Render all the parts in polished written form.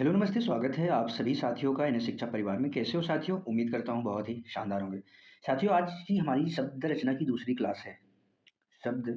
Hello नमस्ते, स्वागत है आप सभी साथियों का एनएस शिक्षा परिवार में। कैसे हो साथियों? उम्मीद करता हूँ बहुत ही शानदार होंगे। साथियों, आज की हमारी शब्द रचना की दूसरी क्लास है। शब्द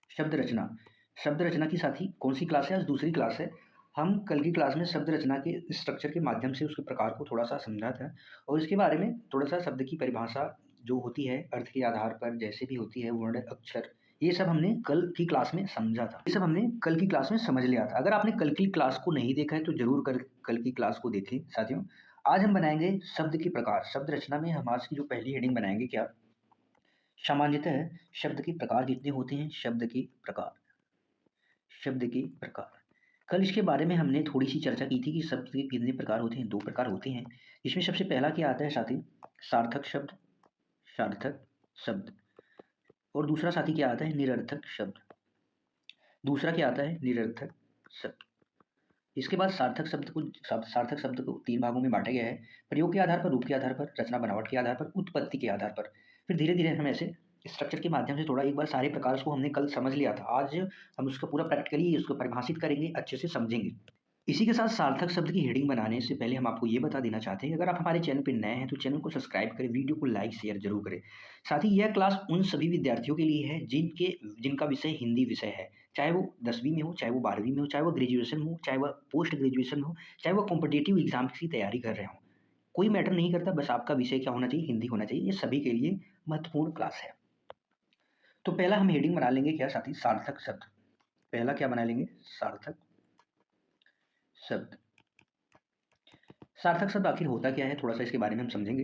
शब्द रचना शब्द रचना की साथी कौन सी क्लास है? आज दूसरी क्लास है। हम कल की क्लास में शब्द रचना के स्ट्रक्चर के माध्यम से उसके प्रकार को थोड़ा सा समझा था और इसके बारे में थोड़ा सा शब्द की परिभाषा जो होती है अर्थ के आधार पर, जैसे भी होती है वर्ण अक्षर, ये सब हमने कल की क्लास में समझा था। ये सब हमने कल की क्लास में समझ लिया था। अगर आपने कल की क्लास को नहीं देखा है तो जरूर कल की क्लास को देखें साथियों। आज हम बनाएंगे शब्द के प्रकार। शब्द रचना में हम आज की जो पहली हेडिंग बनाएंगे क्या? सामान्यतः शब्द के प्रकार कितने होते हैं? शब्द के प्रकार। कल इसके बारे में हमने थोड़ी सी चर्चा की थी कि शब्द के कितने प्रकार होते हैं। 2 प्रकार होते हैं। इसमें सबसे पहला क्या आता है साथी? सार्थक शब्द। और दूसरा साथी क्या आता है? निरर्थक शब्द। दूसरा क्या आता है? निरर्थक शब्द। इसके बाद सार्थक शब्द को 3 भागों में बाँटा गया है। प्रयोग के आधार पर, रूप के आधार पर, रचना बनावट के आधार पर, उत्पत्ति के आधार पर। फिर धीरे-धीरे हम ऐसे स्ट्रक्चर के माध्यम से थोड़ा एक बार सारे प्रकार उसको हमने कल समझ लिया था। आज हम उसका पूरा प्रैक्टिकली उसको परिभाषित करेंगे, अच्छे से समझेंगे। इसी के साथ सार्थक शब्द की हेडिंग बनाने से पहले हम आपको ये बता देना चाहते हैं, अगर आप हमारे चैनल पे नए हैं तो चैनल को सब्सक्राइब करें, वीडियो को लाइक शेयर जरूर करें। साथ ही यह क्लास उन सभी विद्यार्थियों के लिए है जिनका विषय हिंदी विषय है, चाहे वो 10वीं में हो, चाहे वो 12वीं में हो, चाहे वो ग्रेजुएशन में हो, चाहे वह पोस्ट ग्रेजुएशन हो, चाहे वो कॉम्पिटिटिव एग्जाम की तैयारी कर रहे हो। कोई मैटर नहीं करता, बस आपका विषय क्या होना चाहिए? हिंदी होना चाहिए। ये सभी के लिए महत्वपूर्ण क्लास है। तो पहला हम हेडिंग बना लेंगे क्या साथी? सार्थक शब्द। पहला क्या बना लेंगे? सार्थक शब्द। सार्थक शब्द आखिर होता क्या है, थोड़ा सा इसके बारे में हम समझेंगे।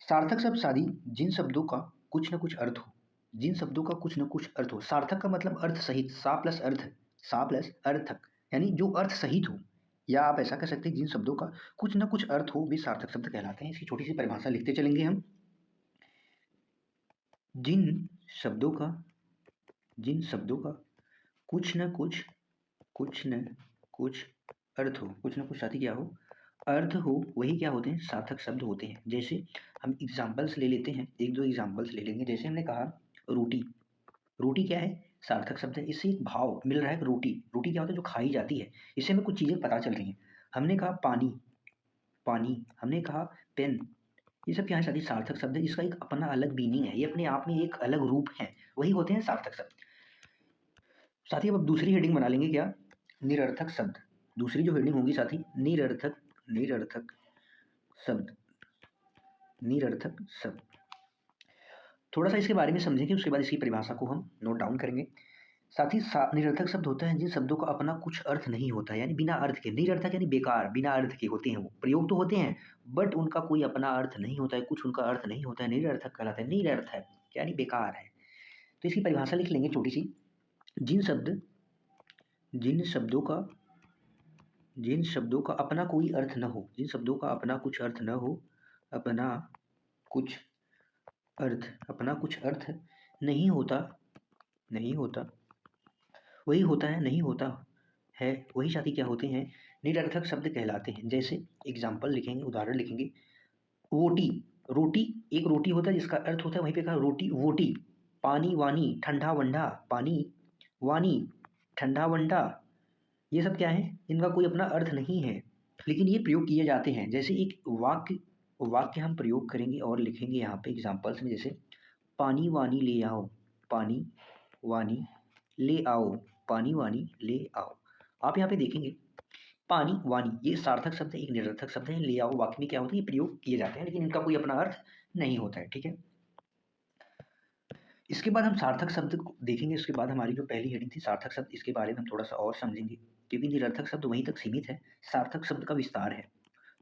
सार्थक शब्द सादी जिन शब्दों का कुछ न कुछ अर्थ हो, जिन शब्दों का कुछ न कुछ अर्थ हो। सार्थक का मतलब अर्थ सहित, सा प्लस अर्थक, यानी जो अर्थ सहित हो, या आप ऐसा कह सकते हैं जिन शब्दों का कुछ न कुछ अर्थ हो वे सार्थक शब्द कहलाते हैं। इसकी छोटी सी परिभाषा लिखते चलेंगे हम। जिन शब्दों का जिन शब्दों का कुछ न कुछ अर्थ हो, कुछ न कुछ साथी क्या हो? अर्थ हो, वही क्या होते हैं? सार्थक शब्द होते हैं। जैसे हम एग्जाम्पल्स ले लेते हैं, 1-2 एग्जाम्पल्स ले लेंगे। जैसे हमने कहा रोटी। रोटी क्या है? सार्थक शब्द है। इससे एक भाव मिल रहा है कि रोटी रोटी क्या होता है? जो खाई जाती है। इससे हमें कुछ चीज़ें पता चल रही हैं। हमने कहा पानी, हमने कहा पेन। ये सब क्या है साथी? सार्थक शब्द है, जिसका एक अपना अलग मीनिंग है। ये अपने आप में एक अलग रूप है, वही होते हैं सार्थक शब्द। साथी अब दूसरी हेडिंग बना लेंगे क्या? निरर्थक शब्द। दूसरी जो हेडिंग होगी साथी, निरर्थक शब्द। निरर्थक शब्द। थोड़ा सा इसके बारे में समझेंगे, उसके बाद इसकी परिभाषा को हम नोट डाउन करेंगे। साथ ही निरर्थक शब्द होता है जिन शब्दों का अपना कुछ अर्थ नहीं होता, यानी बिना अर्थ के। निरर्थक यानी बेकार, बिना अर्थ के होते हैं। वो प्रयोग तो होते हैं बट उनका कोई अपना अर्थ नहीं होता है, कुछ उनका अर्थ नहीं होता है, निरर्थक कहलाता है। निरर्थक यानी बेकार है। तो इसकी परिभाषा लिख लेंगे छोटी सी। जिन शब्द जिन शब्दों का जिन शब्दों का अपना कोई अर्थ न हो, जिन शब्दों का अपना कुछ अर्थ न हो, अपना कुछ अपना कुछ अर्थ नहीं होता, नहीं होता, वही होता है, नहीं होता है, वही साथी क्या होते हैं? निरर्थक शब्द कहलाते हैं। जैसे एग्जाम्पल लिखेंगे, उदाहरण लिखेंगे। रोटी, रोटी एक रोटी होता है जिसका अर्थ होता है, वहीं पे कहा रोटी वोटी। पानी वानी, ठंडा वंडा, पानी वानी, ठंडा वंडा, ये सब क्या है? इनका कोई अपना अर्थ नहीं है, लेकिन ये प्रयोग किए जाते हैं। जैसे एक वाक्य वाक्य हम प्रयोग करेंगे और लिखेंगे यहाँ पे एग्जाम्पल्स में। जैसे पानी वानी ले आओ, पानी वानी ले आओ, पानी वानी ले आओ। आप यहाँ पे देखेंगे पानी वानी ये सार्थक शब्द है, एक निरर्थक शब्द है। ले आओ वाक्य में क्या होता है? ये प्रयोग किए जाते हैं, लेकिन इनका कोई अपना अर्थ नहीं होता है। ठीक है, इसके बाद हम सार्थक शब्द को देखेंगे। उसके बाद हमारी जो पहली हेडिंग थी सार्थक शब्द, इसके बारे में हम थोड़ा सा और समझेंगे, क्योंकि निरर्थक शब्द वहीं तक सीमित है, सार्थक शब्द का विस्तार है।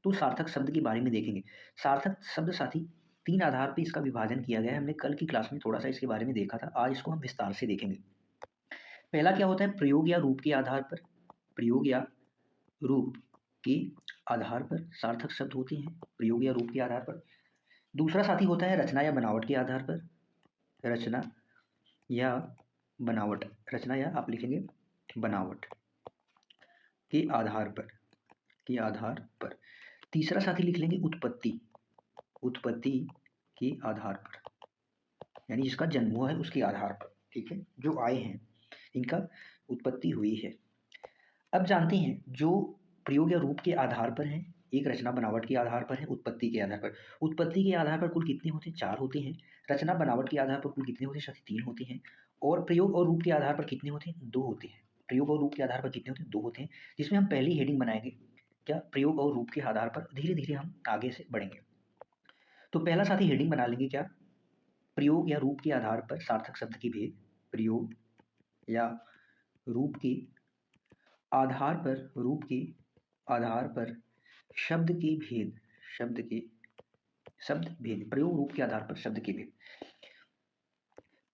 तो सार्थक शब्द के बारे में देखेंगे। सार्थक शब्द साथी 3 आधार पे इसका विभाजन किया गया है। हमने कल की क्लास में थोड़ा सा इसके बारे में देखा था, आज इसको हम विस्तार से देखेंगे। पहला क्या होता है? प्रयोग या रूप के आधार पर। प्रयोग या रूप के आधार पर सार्थक शब्द होते हैं, प्रयोग या रूप के आधार पर। दूसरा साथी होता है रचना या बनावट के आधार पर। रचना या बनावट, रचना या आप लिखेंगे बनावट के आधार पर, के आधार पर। तीसरा साथी लिख लेंगे उत्पत्ति, उत्पत्ति के आधार पर, यानी जिसका जन्म हुआ है उसके आधार पर। ठीक है, जो आए हैं इनका उत्पत्ति हुई है। अब जानते हैं जो प्रयोग या रूप के आधार पर है, एक रचना बनावट के आधार पर है, उत्पत्ति के आधार पर। उत्पत्ति के आधार पर कुल कितने होते हैं? 4 होते हैं। रचना बनावट के आधार पर कुल कितने होते हैं? साथी 3 होते हैं। और प्रयोग और रूप के आधार पर कितने होते हैं? 2 होते हैं। प्रयोग और रूप के आधार पर कितने होते हैं? 2 होते हैं। जिसमें हम पहली हेडिंग बनाएंगे क्या? प्रयोग और रूप के आधार पर। धीरे धीरे हम आगे से बढ़ेंगे। तो पहला साथी हेडिंग बना लेंगे क्या? प्रयोग या रूप के आधार पर सार्थक शब्द की भेद। प्रयोग या रूप के आधार पर, रूप के आधार पर शब्द के भेद, शब्द भेद। प्रयोग रूप के आधार पर शब्द के भेद।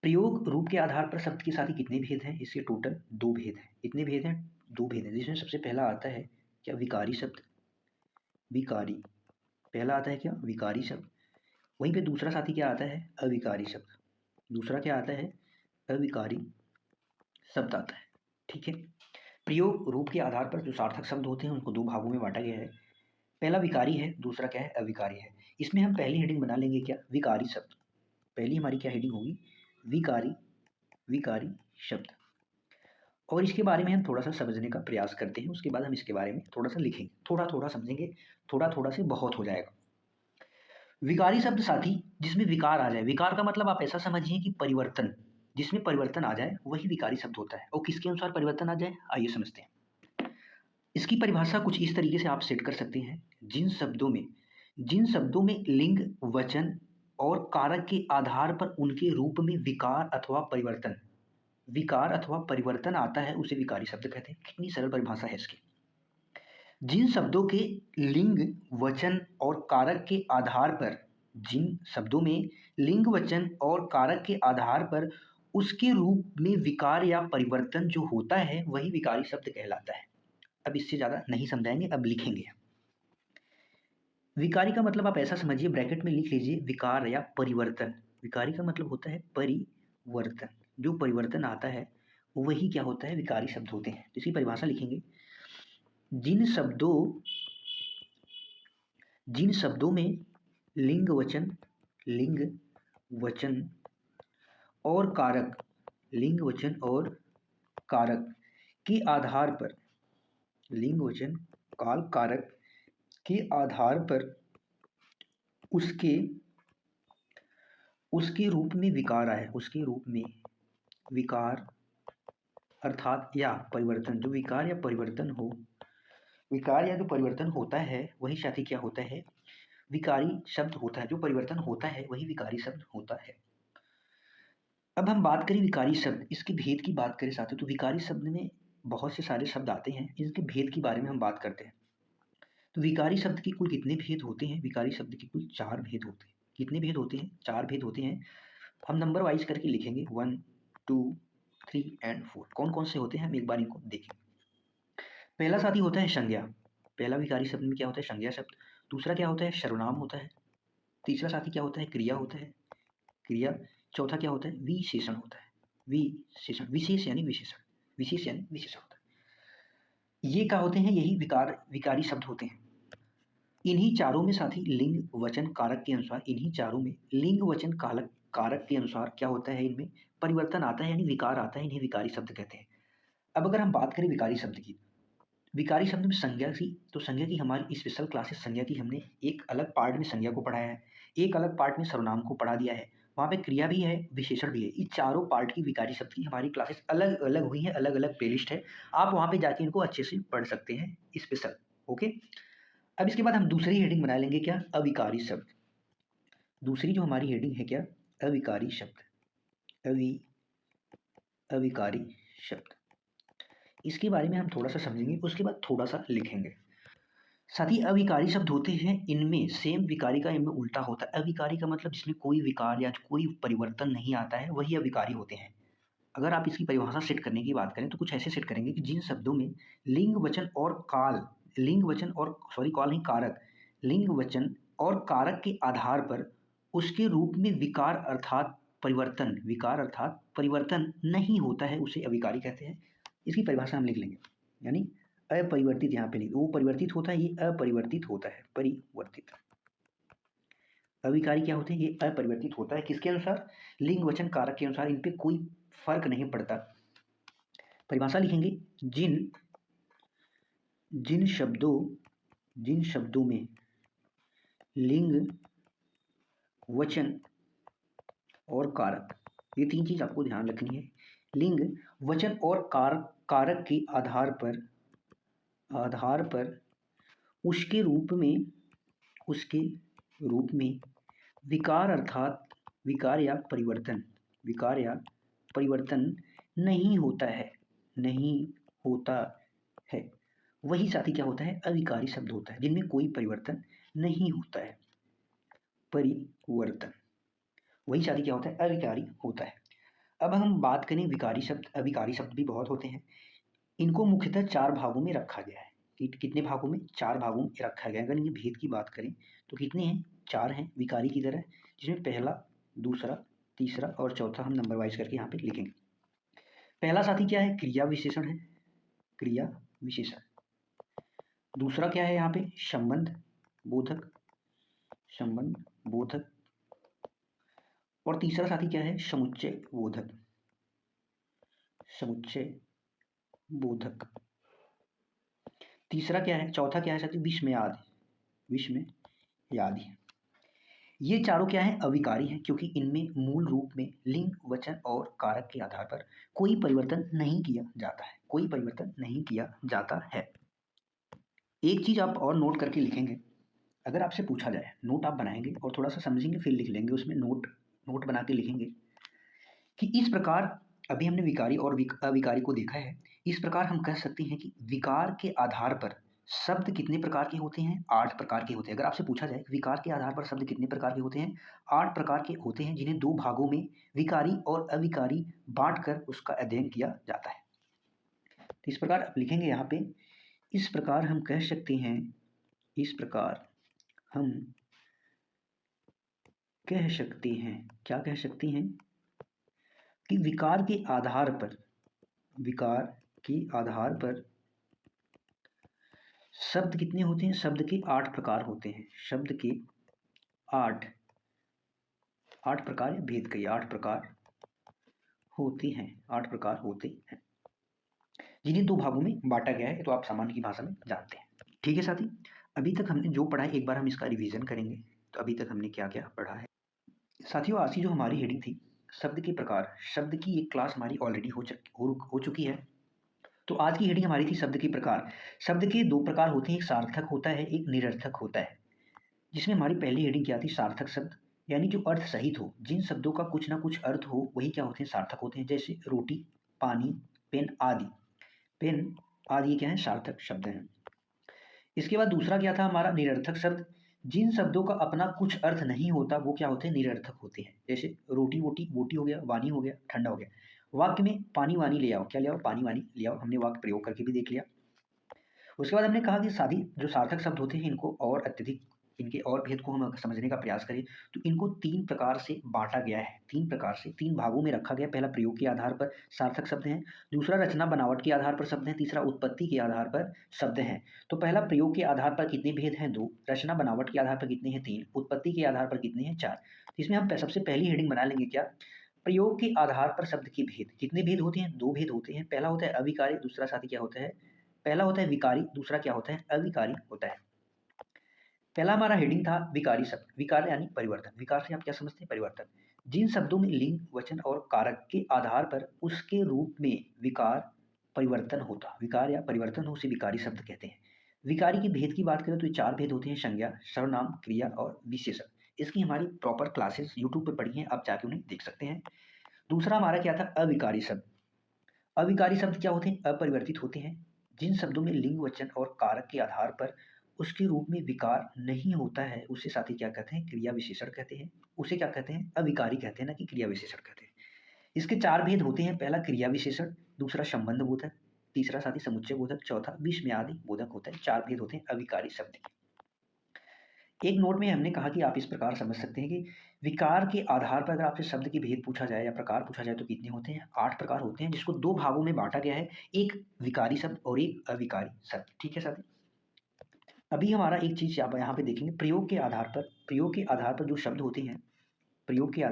प्रयोग रूप के आधार पर शब्द के साथ ही कितने भेद हैं? इसके टोटल 2 भेद हैं। कितने भेद हैं? 2 भेद हैं। जिसमें सबसे पहला आता है क्या? विकारी शब्द। विकारी, पहला आता है क्या? विकारी शब्द। वहीं पे दूसरा साथी क्या आता है? अविकारी शब्द। दूसरा क्या आता है? अविकारी शब्द आता है। ठीक है। प्रयोग रूप के आधार पर जो सार्थक शब्द होते हैं उनको 2 भागों में बांटा गया है। पहला विकारी है, दूसरा क्या है? अविकारी है। इसमें हम पहली हेडिंग बना लेंगे क्या? विकारी शब्द। पहली हमारी क्या हेडिंग होगी? विकारी, विकारी शब्द। और इसके बारे में हम थोड़ा सा समझने का प्रयास करते हैं, उसके बाद हम इसके बारे में थोड़ा सा लिखेंगे, थोड़ा थोड़ा समझेंगे, थोड़ा थोड़ा से बहुत हो जाएगा। विकारी शब्द साथी जिसमें विकार आ जाए। विकार का मतलब आप ऐसा समझिए कि परिवर्तन, जिसमें परिवर्तन आ जाए वही विकारी शब्द होता है। और किसके अनुसार परिवर्तन आ जाए, आइए समझते हैं। इसकी परिभाषा कुछ इस तरीके से आप सेट कर सकते हैं। जिन शब्दों में लिंग, वचन और कारक के आधार पर उनके रूप में विकार अथवा परिवर्तन आता है उसे विकारी शब्द कहते हैं। कितनी सरल परिभाषा है इसकी। जिन शब्दों के लिंग, वचन और कारक के आधार पर, जिन शब्दों में लिंग, वचन और कारक के आधार पर उसके रूप में विकार या परिवर्तन जो होता है वही विकारी शब्द कहलाता है। अब इससे ज़्यादा नहीं समझाएंगे, अब लिखेंगे। विकारी का मतलब आप ऐसा समझिए, ब्रैकेट में लिख लीजिए, विकार या परिवर्तन। विकारी का मतलब होता है परिवर्तन। जो परिवर्तन आता है वही क्या होता है? विकारी शब्द होते हैं। तो इसकी परिभाषा लिखेंगे। जिन शब्दों में लिंग, वचन और कारक, लिंग, वचन और कारक के आधार पर, लिंग, वचन, काल, कारक के आधार पर उसके रूप में विकार आए, उसके रूप में विकार अर्थात या परिवर्तन, जो विकार या परिवर्तन हो, विकार या जो परिवर्तन होता है वही साथी क्या होता है? विकारी शब्द होता है। जो परिवर्तन होता है वही विकारी शब्द होता है। अब हम बात करें विकारी शब्द, इसके भेद की बात करें साथियों, तो विकारी शब्द में बहुत से सारे शब्द आते हैं, इनके भेद के बारे में हम बात करते हैं। तो विकारी शब्द के कुल कितने भेद होते हैं? विकारी शब्द के कुल 4 भेद होते हैं। कितने भेद होते हैं? 4 भेद होते हैं। हम नंबर वाइज करके लिखेंगे 1, 2, 3 एंड 4। कौन कौन से होते हैं हम एक बार इनको देखें। पहला साथी होता है संज्ञा। पहला विकारी शब्द में क्या होता है? संज्ञा शब्द। दूसरा क्या होता है? सर्वनाम होता है। तीसरा साथी क्या होता है? क्रिया होता है, क्रिया। चौथा क्या होता है? विशेषण होता है, विशेषण। विशेष यानी विशेषण, विशेष यानी विशेषण होता है। ये क्या होते हैं? यही विकारी शब्द होते हैं। इन्हीं चारों में साथी लिंग, वचन, कारक के अनुसार, इन्हीं चारों में लिंग, वचन, कारक के अनुसार क्या होता है? इनमें परिवर्तन आता है यानी विकार आता है, इन्हें विकारी शब्द कहते हैं। अब अगर हम बात करें विकारी शब्द की, विकारी शब्द में संज्ञा की, तो संज्ञा की हमारी स्पेशल क्लासेस, संज्ञा की हमने एक अलग पार्ट में संज्ञा को पढ़ाया है, एक अलग पार्ट में सर्वनाम को पढ़ा दिया है। वहाँ पे क्रिया भी है, विशेषण भी है। ये चारों पार्ट की विकारी शब्द की हमारी क्लासेस अलग अलग हुई हैं, अलग अलग प्लेलिस्ट है। आप वहाँ पे जाके इनको अच्छे से पढ़ सकते हैं स्पेशल। ओके। अब इसके बाद हम दूसरी हेडिंग बना लेंगे क्या? अविकारी शब्द। दूसरी जो हमारी हेडिंग है क्या? अविकारी शब्द। अविकारी शब्द। इसके बारे में हम थोड़ा सा समझेंगे, उसके बाद थोड़ा सा लिखेंगे। साथ ही अविकारी शब्द होते हैं, इनमें सेम विकारी का इनमें उल्टा होता है। अविकारी का मतलब जिसमें कोई विकार या कोई परिवर्तन नहीं आता है वही अविकारी होते हैं। अगर आप इसकी परिभाषा सेट करने की बात करें तो कुछ ऐसे सेट करेंगे कि जिन शब्दों में लिंग, वचन और काल नहीं, कारक, लिंग, वचन और कारक के आधार पर उसके रूप में विकार अर्थात परिवर्तन नहीं होता है उसे अविकारी कहते हैं। इसकी परिभाषा हम लिख लेंगे, यानी अपरिवर्तित। यहाँ पे लिख, वो परिवर्तित होता है, ये अपरिवर्तित होता है, परिवर्तित। अविकारी क्या होते हैं? ये अपरिवर्तित होता है। किसके अनुसार? लिंग, वचन, कारक के अनुसार। इन पे कोई फर्क नहीं पड़ता। परिभाषा लिखेंगे, जिन जिन शब्दों में लिंग, वचन और कारक, ये तीन चीज आपको ध्यान रखनी है। लिंग, वचन और कारक के आधार पर उसके रूप में विकार अर्थात विकार या परिवर्तन नहीं होता है, वही साथी क्या होता है? अविकारी शब्द होता है, जिनमें कोई परिवर्तन नहीं होता है। परिवर्तन, वही साथी क्या होता है? अविकारी होता है। अब हम बात करें विकारी शब्द। अविकारी शब्द भी बहुत होते हैं। इनको मुख्यतः 4 भागों में रखा गया है। कितने भागों में? 4 भागों में रखा गया है। अगर ये भेद की बात करें तो कितने हैं? 4 हैं विकारी की तरह, जिसमें पहला, दूसरा, तीसरा और चौथा हम नंबर वाइज करके यहाँ पे लिखेंगे। पहला साथी क्या है? क्रिया विशेषण है, क्रिया विशेषण। दूसरा क्या है यहाँ पे? संबंध बोधक। और तीसरा साथी क्या है? समुच्चय बोधक। तीसरा क्या है? चौथा क्या है साथी? विस्मयादि। ये चारों क्या है? अविकारी हैं, क्योंकि इनमें मूल रूप में लिंग, वचन और कारक के आधार पर कोई परिवर्तन नहीं किया जाता है। एक चीज आप और नोट करके लिखेंगे। अगर आपसे पूछा जाए, नोट आप बनाएंगे और थोड़ा सा समझेंगे फिर लिख लेंगे, उसमें नोट बना के लिखेंगे कि इस प्रकार, अभी हमने विकारी और अविकारी को देखा है, इस प्रकार हम कह सकते हैं कि विकार के आधार पर शब्द कितने प्रकार के होते हैं? 8 प्रकार के होते हैं। अगर आपसे पूछा जाए विकार के आधार पर शब्द कितने प्रकार के होते हैं? 8 प्रकार के होते हैं, जिन्हें 2 भागों में विकारी और अविकारी बांटकर उसका अध्ययन किया जाता है। तो इस प्रकार आप लिखेंगे यहाँ पे, इस प्रकार हम कह सकते हैं, क्या कह सकते हैं कि विकार के आधार पर शब्द कितने होते हैं? शब्द के 8 प्रकार होते हैं। शब्द के 8 प्रकार, भेद कहिए, 8 प्रकार होते हैं, जिन्हें 2 भागों में बांटा गया है। तो आप सामान्य की भाषा में जानते हैं। ठीक है साथी, अभी तक हमने जो पढ़ा है एक बार हम इसका रिवीजन करेंगे। तो अभी तक हमने क्या क्या पढ़ा है साथियों? आज की जो हमारी हेडिंग थी, शब्द के प्रकार, शब्द की एक क्लास हमारी ऑलरेडी हो चुकी है। तो आज की हेडिंग हमारी थी शब्द के प्रकार। शब्द के 2 प्रकार होते हैं, एक सार्थक होता है, एक निरर्थक होता है। जिसमें हमारी पहली हेडिंग क्या थी? सार्थक शब्द, यानी जो अर्थ सहित हो, जिन शब्दों का कुछ ना कुछ अर्थ हो, वही क्या होते हैं? सार्थक होते हैं। जैसे रोटी, पानी, पेन आदि। ये क्या है? सार्थक शब्द हैं। इसके बाद दूसरा क्या था हमारा? निरर्थक शब्द। जिन शब्दों का अपना कुछ अर्थ नहीं होता, वो क्या होते हैं? निरर्थक होते हैं। जैसे रोटी वोटी, बोटी हो गया, वानी हो गया, ठंडा हो गया। वाक्य में पानी वानी ले आओ, क्या ले आओ? पानी वानी ले आओ, हमने वाक्य प्रयोग करके भी देख लिया। उसके बाद हमने कहा कि सादी जो सार्थक शब्द होते हैं, इनको और अत्यधिक, इनके और भेद को हम समझने का प्रयास करें तो इनको 3 प्रकार से बांटा गया है। 3 प्रकार से, 3 भागों में रखा गया। पहला प्रयोग के आधार पर सार्थक शब्द हैं, दूसरा रचना बनावट के आधार पर शब्द हैं, तीसरा उत्पत्ति के आधार पर शब्द हैं। तो पहला प्रयोग के आधार पर कितने भेद हैं? 2। रचना बनावट के आधार पर कितने हैं? 3। उत्पत्ति के आधार पर कितने हैं? 4। इसमें हम सबसे पहली हेडिंग बना लेंगे क्या? प्रयोग के आधार पर शब्द के भेद। कितने भेद होते हैं? 2 भेद होते हैं। पहला होता है अविकारी, दूसरा साथी क्या होता है? पहला होता है विकारी, दूसरा क्या होता है? अविकारी होता है। पहला हमारा हेडिंग था विकारी शब्द। विकार यानी परिवर्तन। विकार से आप क्या समझते हैं? परिवर्तन। जिन शब्दों में लिंग, वचन और कारक के आधार पर उसके रूप में विकार परिवर्तन होता, विकार या परिवर्तन हो, उसे विकारी शब्द कहते हैं। विकारी के भेद की बात करें तो ये 4 भेद होते हैं, संज्ञा, सर्वनाम, क्रिया और विशेषण। इसकी हमारी प्रॉपर क्लासेस यूट्यूब पर पढ़ी हैं, आप जाके उन्हें देख सकते हैं। दूसरा हमारा क्या था? अविकारी शब्द। अविकारी शब्द क्या होते हैं? अपरिवर्तित होते हैं। जिन शब्दों में लिंग, वचन और कारक के आधार पर उसके रूप में विकार नहीं होता है, उसे साथी क्या कहते हैं? क्रिया विशेषण कहते हैं। उसे क्या कहते हैं? अविकारी कहते हैं, ना कि क्रिया विशेषण कहते हैं। इसके 4 भेद होते हैं। पहला क्रिया विशेषण, दूसरा संबंध बोधक, तीसरा साथी समुच्चय बोधक, चौथा विस्मयादि बोधक होता है। 4 भेद होते हैं अविकारी शब्द के। एक नोट में हमने कहा कि आप इस प्रकार समझ सकते हैं कि विकार के आधार पर अगर आपसे शब्द की भेद पूछा जाए या प्रकार पूछा जाए तो कितने होते हैं? 8 प्रकार होते हैं, जिसको 2 भागों में बांटा गया है, एक विकारी शब्द और एक अविकारी शब्द। ठीक है साथी, अभी हमारा एक चीज आप यहाँ पे देखेंगे, प्रयोग के आधार पर जो शब्द होते हैं, प्रयोग के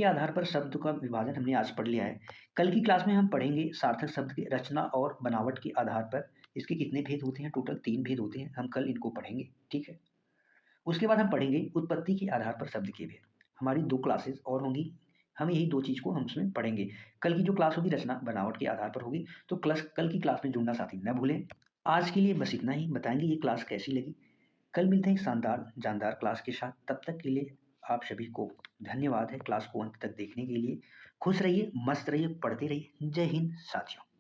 आधार पर शब्द का विभाजन हमने आज पढ़ लिया है। कल की क्लास में हम पढ़ेंगे सार्थक शब्द के रचना और बनावट के आधार पर इसके कितने भेद होते हैं? टोटल 3 भेद होते हैं। हम कल इनको पढ़ेंगे, ठीक है? उसके बाद हम पढ़ेंगे उत्पत्ति के आधार पर शब्द के भेद। हमारी 2 क्लासेस और होंगी, हम यही 2 चीज़ को हम उसमें पढ़ेंगे। कल की जो क्लास होगी रचना बनावट के आधार पर होगी, तो कल की क्लास में जुड़ना साथी न भूलें। आज के लिए बस इतना ही, बताएँगे ये क्लास कैसी लगी। कल मिलते हैं एक शानदार, जानदार क्लास के साथ। तब तक के लिए आप सभी को धन्यवाद है क्लास को अंत तक देखने के लिए। खुश रहिए, मस्त रहिए, पढ़ते रहिए। जय हिंद साथियों।